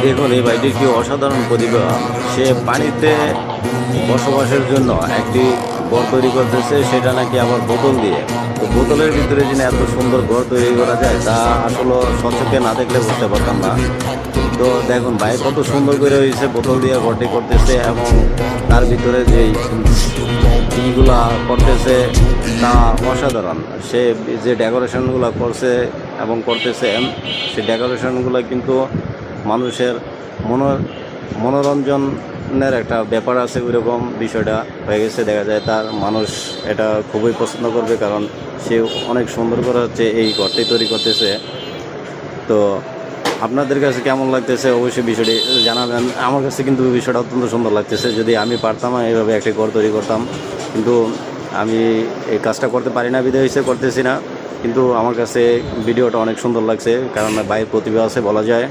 দেখুন এই ভাইটির কি অসাধারণ প্রতিভা। সে পানিতে বসবাসের জন্য একটি ঘর তৈরি করতেছে, সেটা নাকি আবার বোতল দিয়ে। তো বোতলের ভিতরে যিনি এত সুন্দর ঘর তৈরি করা যায় তা আসলে স্বচক্ষে না দেখলে বুঝতে পারতাম না। তো দেখুন ভাই কত সুন্দর করে হয়েছে, বোতল দিয়ে ঘরটি করতেছে এবং তার ভিতরে যেই ইগুলা করতেছে তা অসাধারণ। সে যে ডেকোরেশনগুলো করছে এবং করতেছে, সেই ডেকোরেশনগুলো কিন্তু মানুষের মনোরঞ্জনের একটা ব্যাপার আছে, ওইরকম বিষয়টা হয়ে গেছে। দেখা যায় তার মানুষ এটা খুবই পছন্দ করবে, কারণ সে অনেক সুন্দর করে হচ্ছে এই ঘরটি তৈরি করতেছে। তো আপনাদের কাছে কেমন লাগতেছে অবশ্যই বিষয়টি জানাবেন। আমার কাছে কিন্তু বিষয়টা অত্যন্ত সুন্দর লাগতেছে। যদি আমি পারতাম এইভাবে একটি ঘর তৈরি করতাম, কিন্তু আমি এই কাজটা করতে পারি না, বিধায় হয়েছে করতেছি না। কিন্তু আমার কাছে ভিডিওটা অনেক সুন্দর লাগছে, কারণ ভাইয়ের প্রতিভা আছে বলা যায়।